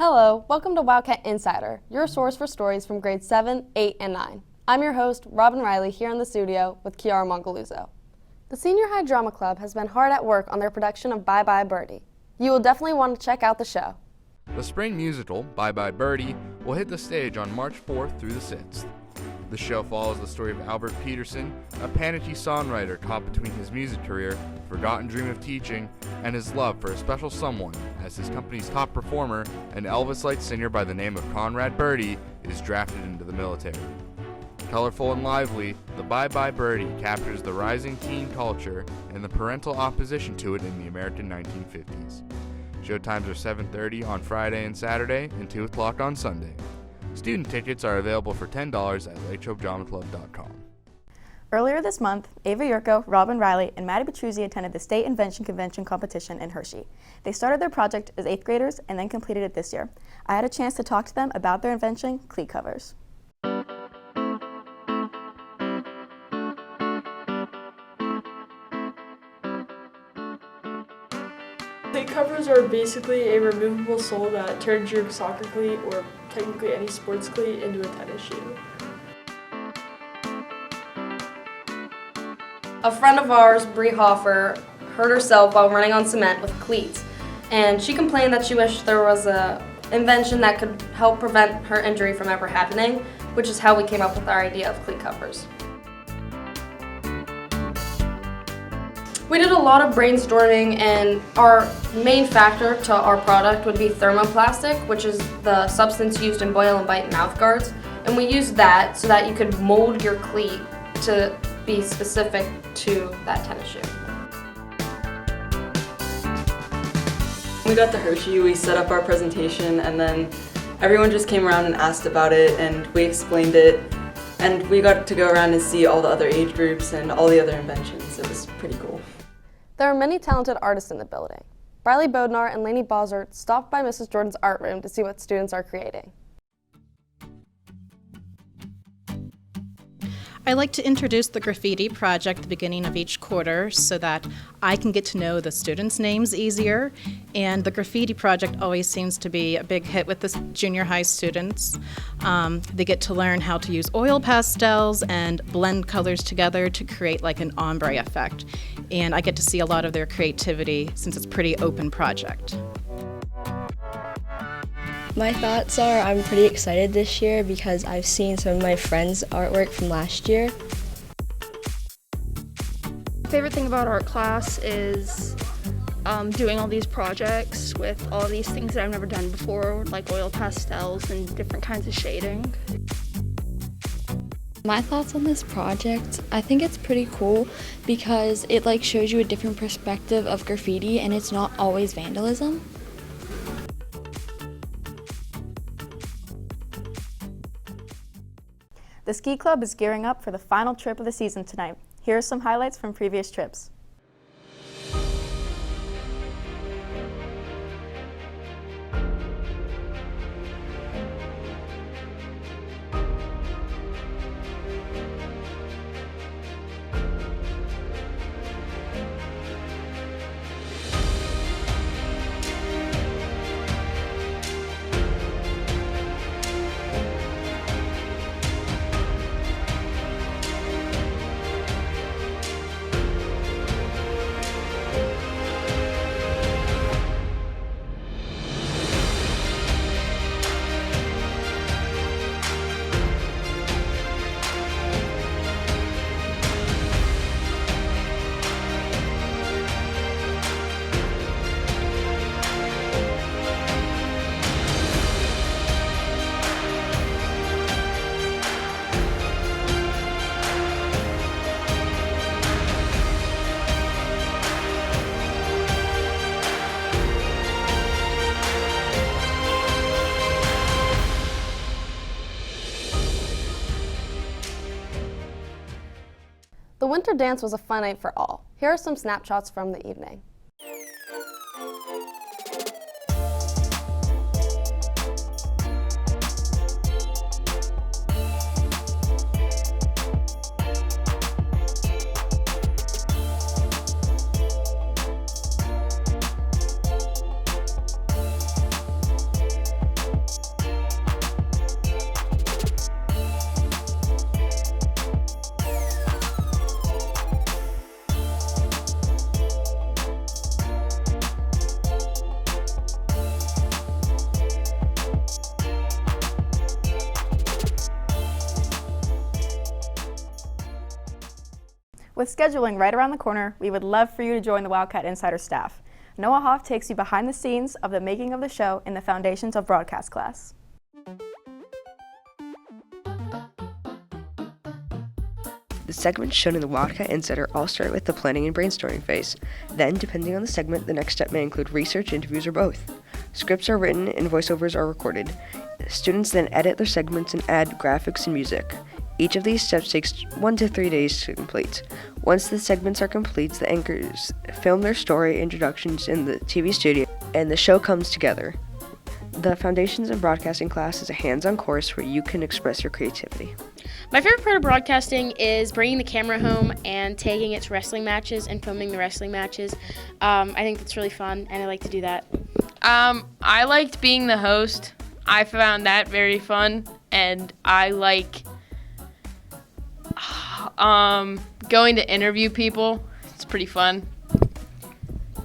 Hello, welcome to Wildcat Insider, your source for stories from grades 7, 8, and 9. I'm your host, Robin Riley, here in the studio with Kiara Mongaluzzo. The Senior High Drama Club has been hard at work on their production of Bye Bye Birdie. You will definitely want to check out the show. The spring musical, Bye Bye Birdie, will hit the stage on March 4th through the 6th. The show follows the story of Albert Peterson, a panicky songwriter caught between his music career, forgotten dream of teaching, and his love for a special someone, as his company's top performer, an Elvis-like singer by the name of Conrad Birdie, is drafted into the military. Colorful and lively, the Bye Bye Birdie captures the rising teen culture and the parental opposition to it in the American 1950s. Showtimes are 7:30 on Friday and Saturday and 2 o'clock on Sunday. Student tickets are available for $10 at lakehopedramaClub.com. Earlier this month, Ava Yurko, Robin Riley, and Maddie Petruzzi attended the State Invention Convention competition in Hershey. They started their project as 8th graders and then completed it this year. I had a chance to talk to them about their invention, cleat covers. Cleat covers are basically a removable sole that turns your soccer cleat, or technically any sports cleat, into a tennis shoe. A friend of ours, Bree Hoffer, hurt herself while running on cement with cleats, and she complained that she wished there was an invention that could help prevent her injury from ever happening, which is how we came up with our idea of cleat covers. We did a lot of brainstorming, and our main factor to our product would be thermoplastic, which is the substance used in boil and bite mouth guards. And we used that so that you could mold your cleat to be specific to that tennis shoe. When we got to Hershey, we set up our presentation, and then everyone just came around and asked about it, and we explained it, and we got to go around and see all the other age groups and all the other inventions. It was pretty cool. There are many talented artists in the building. Briley Bodnar and Lainey Bozert stopped by Mrs. Jordan's art room to see what students are creating. I like to introduce the graffiti project at the beginning of each quarter so that I can get to know the students' names easier. And the graffiti project always seems to be a big hit with the junior high students. They get to learn how to use oil pastels and blend colors together to create like an ombre effect. And I get to see a lot of their creativity since it's a pretty open project. My thoughts are I'm pretty excited this year because I've seen some of my friends' artwork from last year. My favorite thing about art class is doing all these projects with all these things that I've never done before, like oil pastels and different kinds of shading. My thoughts on this project, I think it's pretty cool because it shows you a different perspective of graffiti and it's not always vandalism. The ski club is gearing up for the final trip of the season tonight. Here are some highlights from previous trips. The winter dance was a fun night for all. Here are some snapshots from the evening. With scheduling right around the corner, we would love for you to join the Wildcat Insider staff. Noah Hoff takes you behind the scenes of the making of the show in the Foundations of Broadcast class. The segments shown in the Wildcat Insider all start with the planning and brainstorming phase. Then, depending on the segment, the next step may include research, interviews, or both. Scripts are written and voiceovers are recorded. Students then edit their segments and add graphics and music. Each of these steps takes 1 to 3 days to complete. Once the segments are complete, the anchors film their story introductions in the TV studio, and the show comes together. The Foundations of Broadcasting class is a hands-on course where you can express your creativity. My favorite part of broadcasting is bringing the camera home and taking it to wrestling matches and filming the wrestling matches. I think that's really fun, and I like to do that. I liked being the host. I found that very fun, and I like going to interview people. It's pretty fun.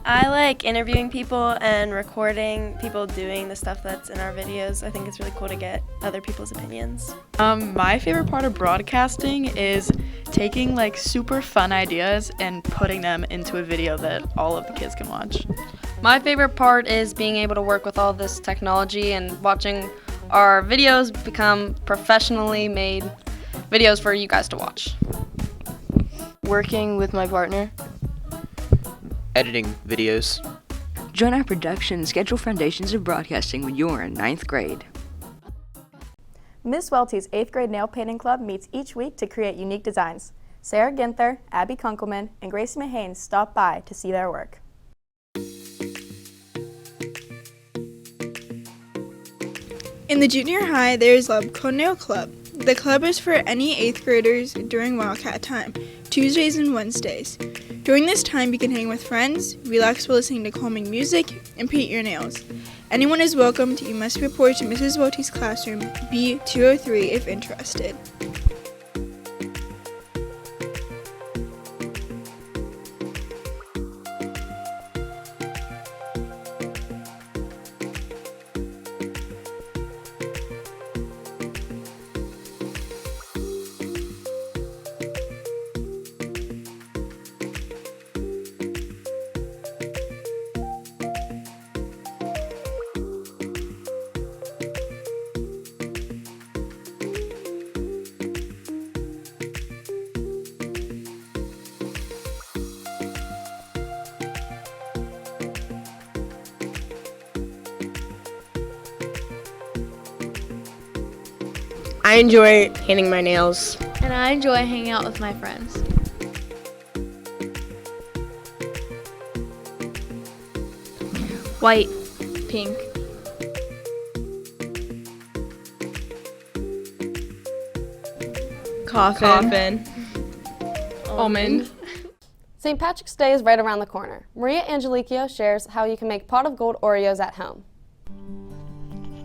I like interviewing people and recording people doing the stuff that's in our videos. I think it's really cool to get other people's opinions. My favorite part of broadcasting is taking like super fun ideas and putting them into a video that all of the kids can watch. My favorite part is being able to work with all this technology and watching our videos become professionally made videos for you guys to watch. Working with my partner. Editing videos. Join our production Schedule Foundations of Broadcasting when you're in 9th grade. Miss Welty's 8th grade nail painting club meets each week to create unique designs. Sarah Ginther, Abby Kunkelman, and Gracie Mahane stop by to see their work. In the junior high, there is Club called Nail Club. The club is for any 8th graders during Wildcat time, Tuesdays and Wednesdays. During this time, you can hang with friends, relax while listening to calming music, and paint your nails. Anyone is welcomed. You must report to Mrs. Welty's classroom, B203, if interested. I enjoy painting my nails. And I enjoy hanging out with my friends. White, pink. Coffin. Almond. St. Patrick's Day is right around the corner. Maria Angelicio shares how you can make pot of gold Oreos at home.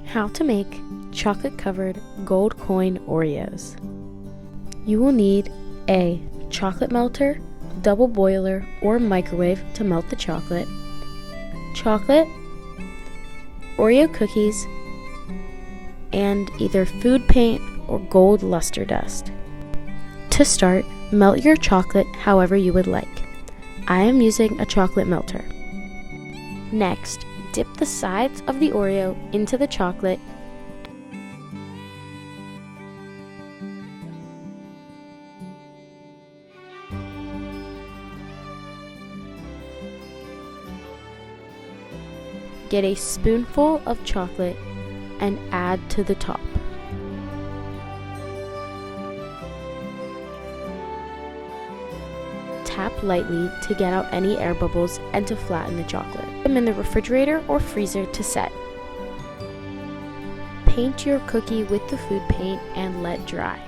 How to make chocolate-covered gold coin Oreos. You will need a chocolate melter, double boiler, or microwave to melt the chocolate, Oreo cookies, and either food paint or gold luster dust. To start, melt your chocolate however you would like. I am using a chocolate melter. Next, dip the sides of the Oreo into the chocolate . Get a spoonful of chocolate and add to the top. Tap lightly to get out any air bubbles and to flatten the chocolate. Put them in the refrigerator or freezer to set. Paint your cookie with the food paint and let dry.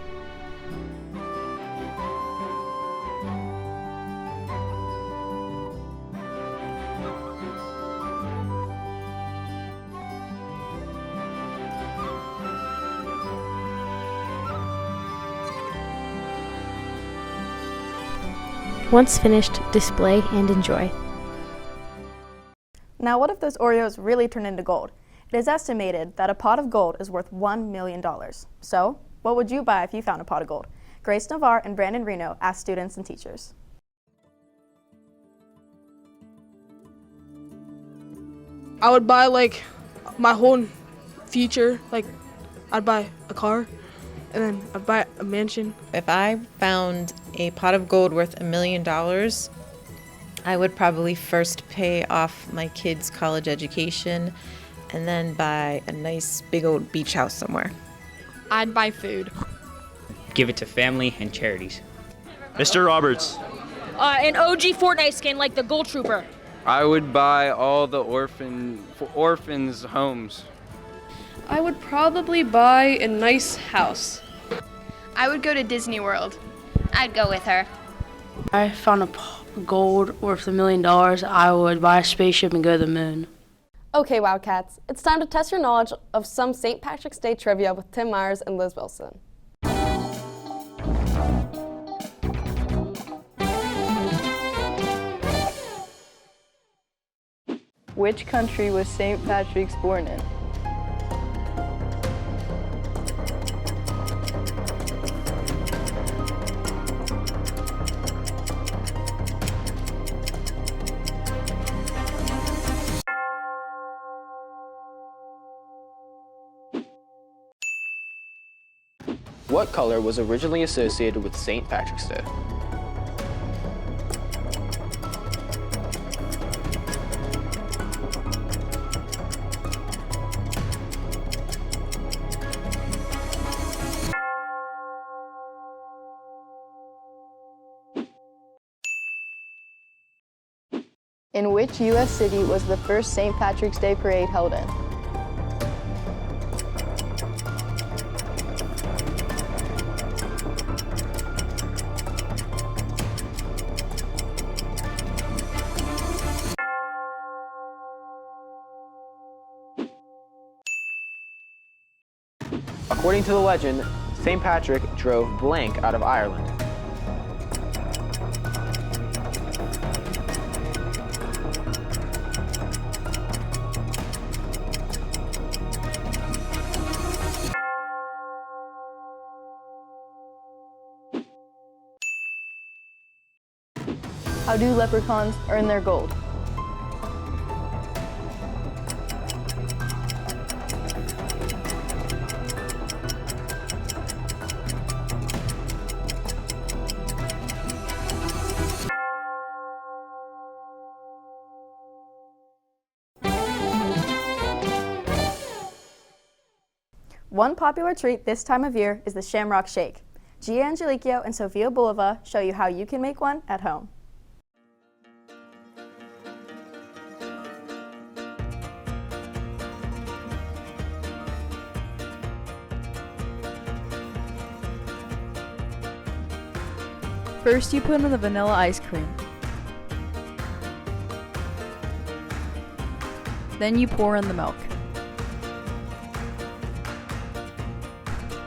Once finished, display and enjoy. Now, what if those Oreos really turn into gold? It is estimated that a pot of gold is worth $1 million. So, what would you buy if you found a pot of gold? Grace Navarre and Brandon Reno asked students and teachers. I would buy like my whole future. Like I'd buy a car, and then I'd buy a mansion. If I found a pot of gold worth $1 million, I would probably first pay off my kids' college education and then buy a nice big old beach house somewhere. I'd buy food. Give it to family and charities. Mr. Roberts. An OG Fortnite skin like the Gold Trooper. I would buy all the orphans' homes. I would probably buy a nice house. I would go to Disney World. I'd go with her. I found a gold worth $1 million. I would buy a spaceship and go to the moon. Okay, Wildcats, it's time to test your knowledge of some St. Patrick's Day trivia with Tim Myers and Liz Wilson. Which country was St. Patrick's born in? What color was originally associated with St. Patrick's Day? In which U.S. city was the first St. Patrick's Day parade held in? According to the legend, St. Patrick drove blank out of Ireland. How do leprechauns earn their gold? One popular treat this time of year is the Shamrock Shake. Gia Angelico and Sofia Bulova show you how you can make one at home. First, you put in the vanilla ice cream. Then you pour in the milk.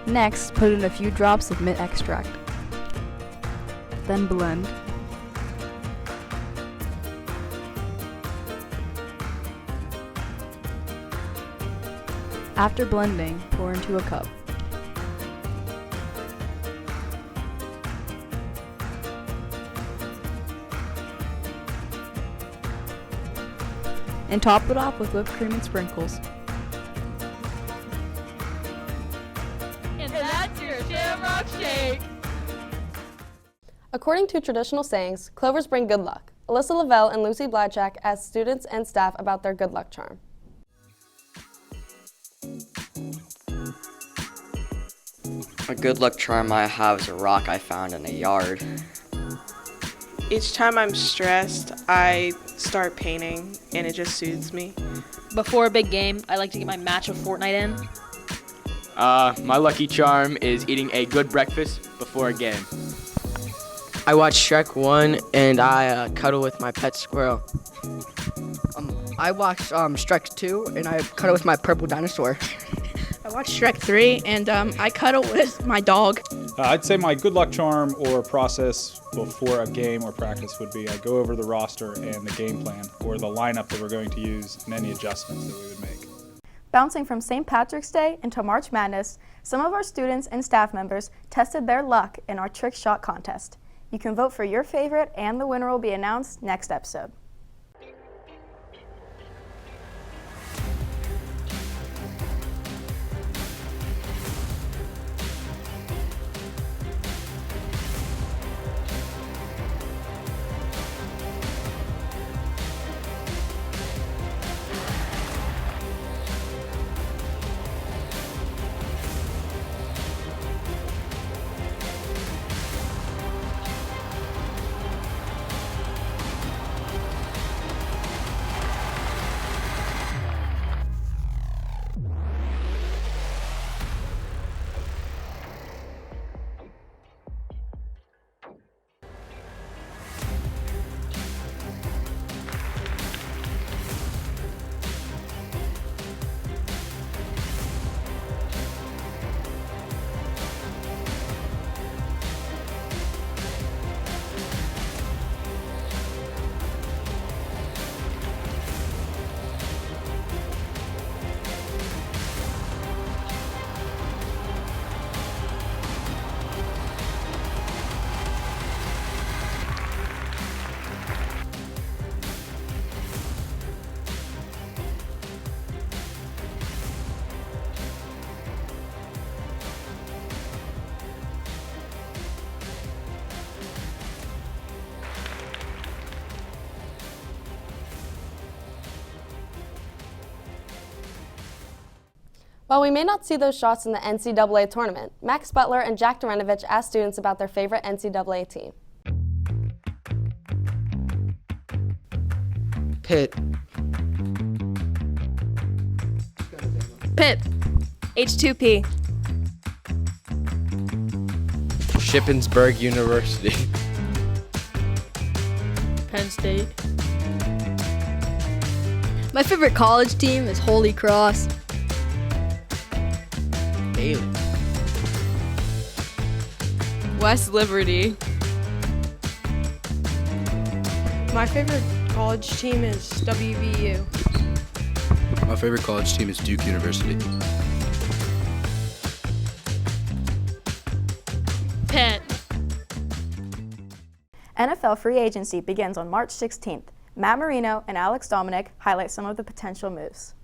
Next, put in a few drops of mint extract. Then blend. After blending, pour into a cup. And top it off with whipped cream and sprinkles. And that's your Shamrock Shake. According to traditional sayings, clovers bring good luck. Alyssa Lavelle and Lucy Bladchak asked students and staff about their good luck charm. A good luck charm I have is a rock I found in a yard. Each time I'm stressed, I start painting, and it just soothes me. Before a big game, I like to get my match of Fortnite in. My lucky charm is eating a good breakfast before a game. I watch Shrek 1 and I cuddle with my pet squirrel. I watched Shrek 2 and I cuddle with my purple dinosaur. I watched Shrek 3 and I cuddle with my dog. I'd say my good luck charm or process before a game or practice would be I go over the roster and the game plan or the lineup that we're going to use and any adjustments that we would make. Bouncing from St. Patrick's Day into March Madness, some of our students and staff members tested their luck in our trick shot contest. You can vote for your favorite and the winner will be announced next episode. While we may not see those shots in the NCAA tournament, Max Butler and Jack Dorenovich asked students about their favorite NCAA team. Pitt. Pitt. H2P. Shippensburg University. Penn State. My favorite college team is Holy Cross. Baylor. West Liberty. My favorite college team is WVU. My favorite college team is Duke University. Pitt. NFL free agency begins on March 16th. Matt Marino and Alex Dominic highlight some of the potential moves.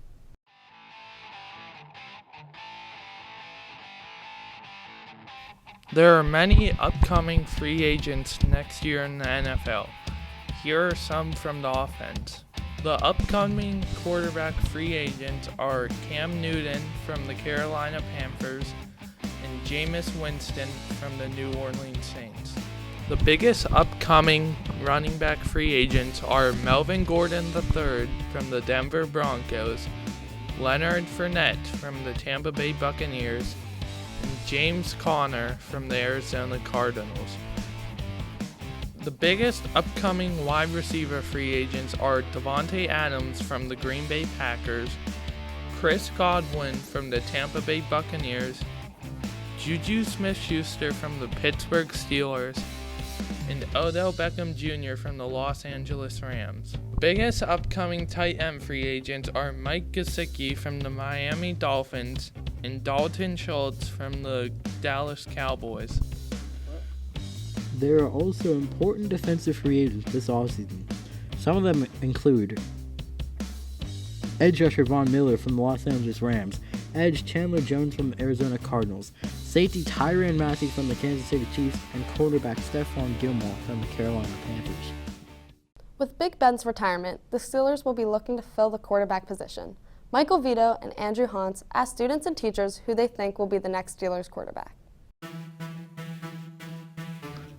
There are many upcoming free agents next year in the NFL. Here are some from the offense. The upcoming quarterback free agents are Cam Newton from the Carolina Panthers and Jameis Winston from the New Orleans Saints. The biggest upcoming running back free agents are Melvin Gordon III from the Denver Broncos, Leonard Fournette from the Tampa Bay Buccaneers, and James Conner from the Arizona Cardinals. The biggest upcoming wide receiver free agents are Devontae Adams from the Green Bay Packers, Chris Godwin from the Tampa Bay Buccaneers, Juju Smith-Schuster from the Pittsburgh Steelers, and Odell Beckham Jr. from the Los Angeles Rams. Biggest upcoming tight end free agents are Mike Gesicki from the Miami Dolphins and Dalton Schultz from the Dallas Cowboys. There are also important defensive free agents this offseason. Some of them include edge rusher Von Miller from the Los Angeles Rams, edge Chandler Jones from the Arizona Cardinals, safety Tyrann Mathieu from the Kansas City Chiefs, and quarterback Stephon Gilmore from the Carolina Panthers. With Big Ben's retirement, the Steelers will be looking to fill the quarterback position. Michael Vito and Andrew Hauntz asked students and teachers who they think will be the next Steelers quarterback.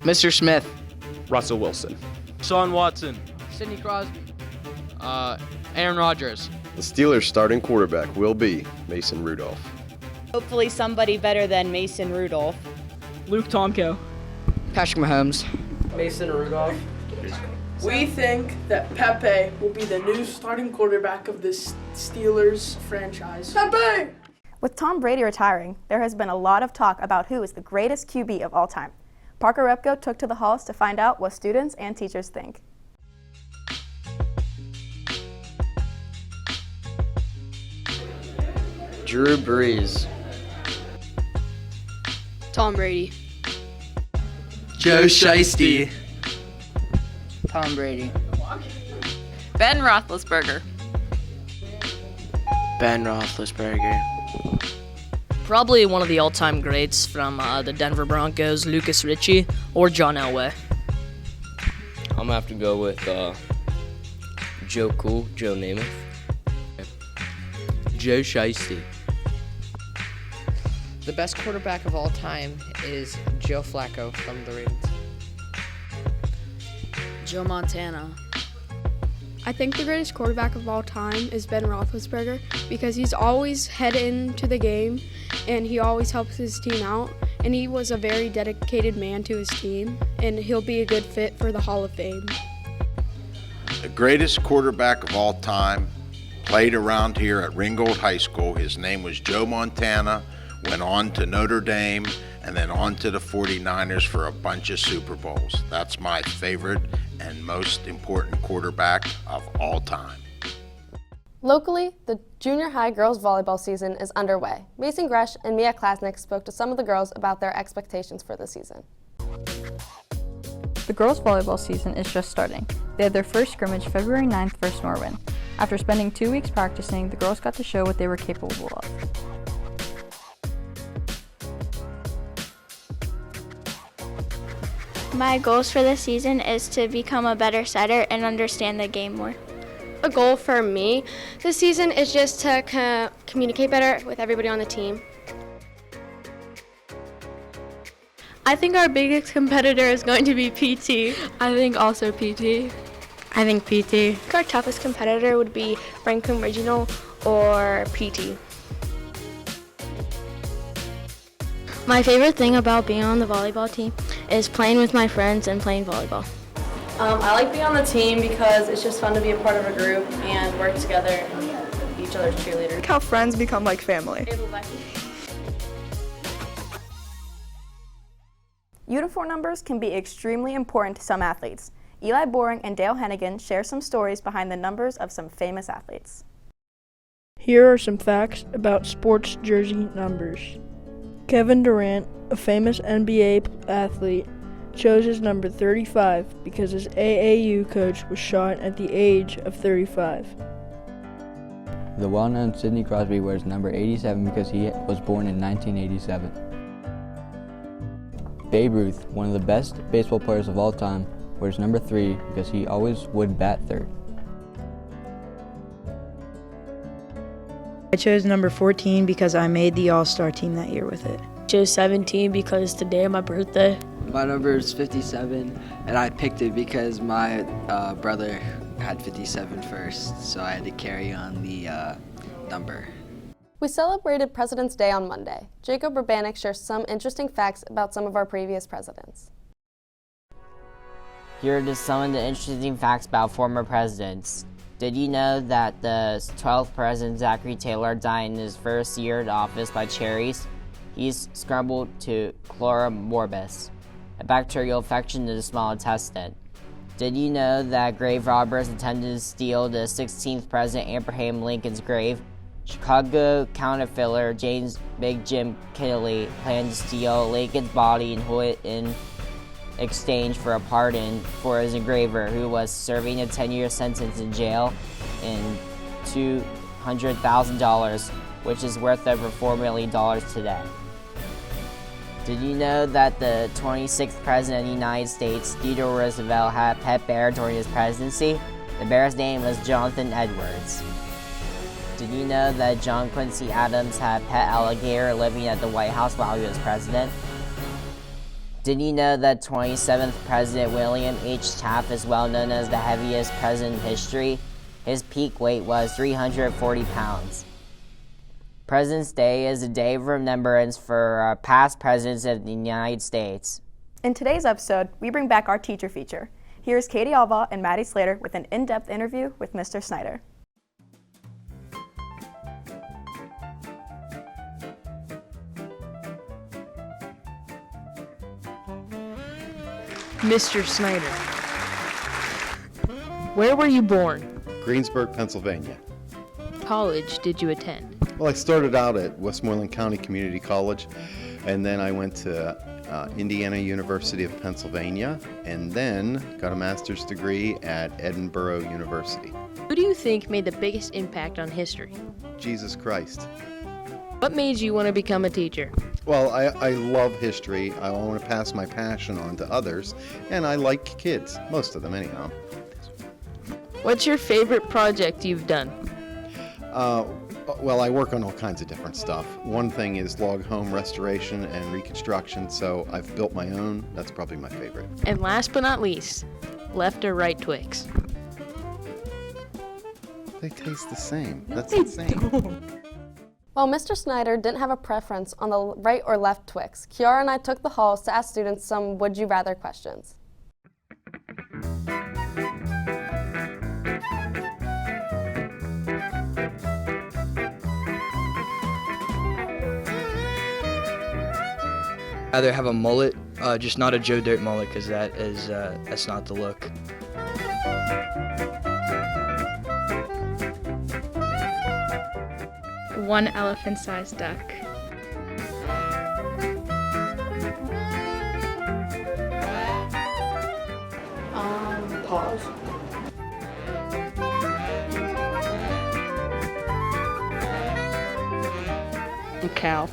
Mr. Smith. Russell Wilson. Sean Watson. Sidney Crosby. Aaron Rodgers. The Steelers' starting quarterback will be Mason Rudolph. Hopefully somebody better than Mason Rudolph. Luke Tonko. Patrick Mahomes. Mason Rudolph. We think that Pepe will be the new starting quarterback of this Steelers franchise. Pepe! With Tom Brady retiring, there has been a lot of talk about who is the greatest QB of all time. Parker Repko took to the halls to find out what students and teachers think. Drew Brees. Tom Brady. Joe Shiesty. Tom Brady. Ben Roethlisberger. Ben Roethlisberger. Probably one of the all-time greats from the Denver Broncos, Lucas Ritchie or John Elway. I'm gonna have to go with Joe Cool, Joe Namath. Joe Shiesty. The best quarterback of all time is Joe Flacco from the Ravens. Joe Montana. I think the greatest quarterback of all time is Ben Roethlisberger because he's always head into the game and he always helps his team out, and he was a very dedicated man to his team, and he'll be a good fit for the Hall of Fame. The greatest quarterback of all time played around here at Ringgold High School. His name was Joe Montana, went on to Notre Dame, and then on to the 49ers for a bunch of Super Bowls. That's my favorite and most important quarterback of all time. Locally, the junior high girls volleyball season is underway. Mason Gresh and Mia Klasnick spoke to some of the girls about their expectations for the season. The girls' volleyball season is just starting. They had their first scrimmage February 9th versus Norwin. After spending 2 weeks practicing, the girls got to show what they were capable of. My goals for this season is to become a better setter and understand the game more. A goal for me this season is just to communicate better with everybody on the team. I think our biggest competitor is going to be PT. I think also PT. I think PT. Our toughest competitor would be Franklin Regional or PT. My favorite thing about being on the volleyball team is playing with my friends and playing volleyball. I like being on the team because it's just fun to be a part of a group and work together and be each other's cheerleaders. How friends become like family. Uniform numbers can be extremely important to some athletes. Eli Boring and Dale Hennigan share some stories behind the numbers of some famous athletes. Here are some facts about sports jersey numbers. Kevin Durant, a famous NBA athlete, chose his number 35 because his AAU coach was shot at the age of 35. The well-known Sidney Crosby wears number 87 because he was born in 1987. Babe Ruth, one of the best baseball players of all time, wears number 3 because he always would bat third. I chose number 14 because I made the All-Star team that year with it. I chose 17 because today is my birthday. My number is 57, and I picked it because my brother had 57 first, so I had to carry on the number. We celebrated President's Day on Monday. Jacob Urbanik shares some interesting facts about some of our previous presidents. Here are just some of the interesting facts about former presidents. Did you know that the 12th president, Zachary Taylor, died in his first year in office by cherries? He's scrambled to chlora morbus, a bacterial infection of the small intestine. Did you know that grave robbers attempted to steal the 16th president Abraham Lincoln's grave? Chicago counterfeiter James Big Jim Kennedy planned to steal Lincoln's body and hold it in exchange for a pardon for his engraver, who was serving a 10-year sentence in jail, and $200,000, which is worth over $4 million today. Did you know that the 26th President of the United States, Theodore Roosevelt, had a pet bear during his presidency? The bear's name was Jonathan Edwards. Did you know that John Quincy Adams had a pet alligator living at the White House while he was president? Did you know that 27th President William H. Taft is well known as the heaviest president in history? His peak weight was 340 pounds. President's Day is a day of remembrance for past presidents of the United States. In today's episode, we bring back our teacher feature. Here's Katie Alva and Maddie Slater with an in-depth interview with Mr. Snyder. Mr. Snyder, where were you born? Greensburg, Pennsylvania. College did you attend? Well, I started out at Westmoreland County Community College, and then I went to Indiana University of Pennsylvania, and then got a master's degree at Edinburgh University. Who do you think made the biggest impact on history? Jesus Christ. What made you want to become a teacher? Well, I love history. I want to pass my passion on to others, and I like kids, most of them anyhow. What's your favorite project you've done? Well, I work on all kinds of different stuff. One thing is log home restoration and reconstruction, so I've built my own. That's probably my favorite. And last but not least, left or right Twix? They taste the same. That's insane. While Mr. Snyder didn't have a preference on the right or left Twix, Kiara and I took the halls to ask students some would you rather questions. Either have a mullet, just not a Joe Dirt mullet, because that's not the look. One elephant-sized duck. Pause. A cow.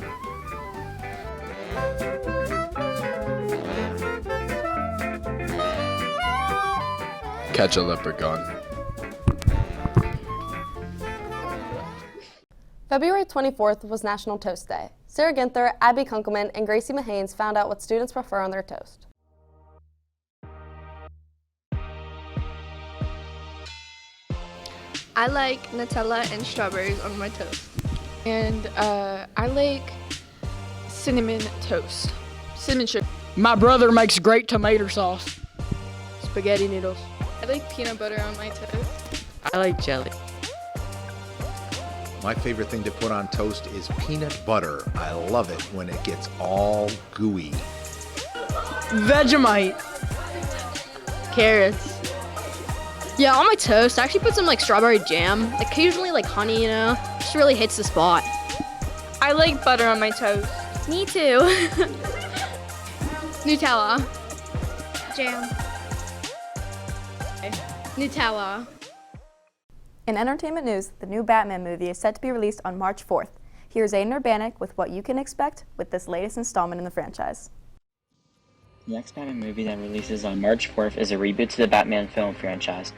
Catch a leprechaun. February 24th was National Toast Day. Sarah Ginther, Abby Kunkelman, and Gracie Mahanes found out what students prefer on their toast. I like Nutella and strawberries on my toast. And I like cinnamon toast. Cinnamon sugar. My brother makes great tomato sauce. Spaghetti noodles. I like peanut butter on my toast. I like jelly. My favorite thing to put on toast is peanut butter. I love it when it gets all gooey. Vegemite. Carrots. Yeah, on my toast, I actually put some like strawberry jam. Occasionally like honey, you know. Just really hits the spot. I like butter on my toast. Me too. Nutella. Jam. Nutella. In entertainment news, the new Batman movie is set to be released on March 4th. Here's Aiden Urbanik with what you can expect with this latest installment in the franchise. The next Batman movie that releases on March 4th is a reboot to the Batman film franchise.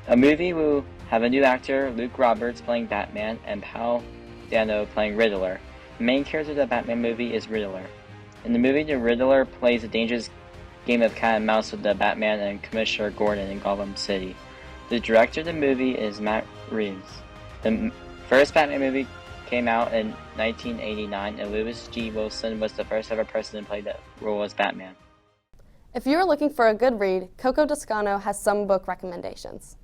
A movie will have a new actor, Luke Roberts, playing Batman, and Paul Dano playing Riddler. The main character of the Batman movie is Riddler. In the movie, the Riddler plays a dangerous game of cat and mouse with the Batman and Commissioner Gordon in Gotham City. The director of the movie is Matt Reeves. The first Batman movie came out in 1989, and Lewis G. Wilson was the first ever person to play the role as Batman. If you are looking for a good read, Coco Toscano has some book recommendations.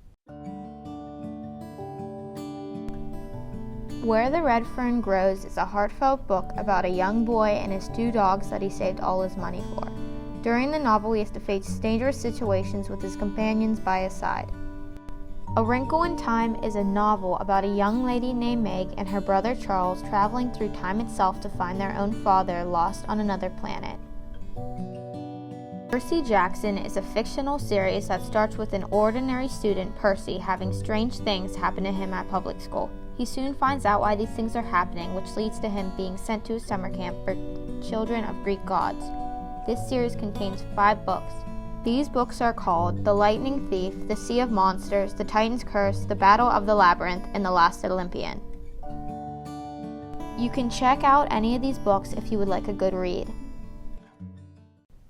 Where the Red Fern Grows is a heartfelt book about a young boy and his 2 dogs that he saved all his money for. During the novel, he has to face dangerous situations with his companions by his side. A Wrinkle in Time is a novel about a young lady named Meg and her brother Charles traveling through time itself to find their own father lost on another planet. Percy Jackson is a fictional series that starts with an ordinary student, Percy, having strange things happen to him at public school. He soon finds out why these things are happening, which leads to him being sent to a summer camp for children of Greek gods. This series contains 5 books. These books are called The Lightning Thief, The Sea of Monsters, The Titan's Curse, The Battle of the Labyrinth, and The Last Olympian. You can check out any of these books if you would like a good read.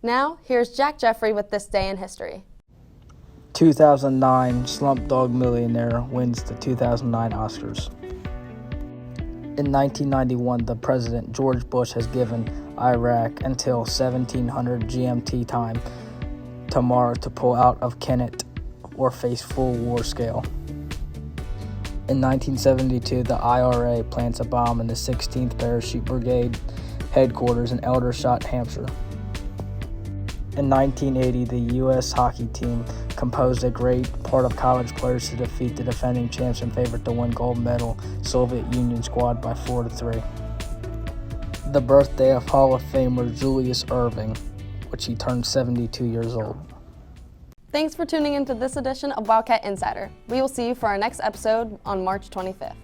Now, here's Jack Jeffrey with This Day in History. 2009, Slumdog Millionaire wins the 2009 Oscars. In 1991, the President George Bush has given Iraq until 1700 GMT time tomorrow to pull out of Kennett or face full war scale. In 1972, the IRA plants a bomb in the 16th Parachute Brigade headquarters in Aldershot, Hampshire. In 1980, the U.S. hockey team composed a great part of college players to defeat the defending champs and favorite to win gold medal Soviet Union squad by 4-3. The birthday of Hall of Famer Julius Erving, which he turned 72 years old. Thanks for tuning into this edition of Wildcat Insider. We will see you for our next episode on March 25th.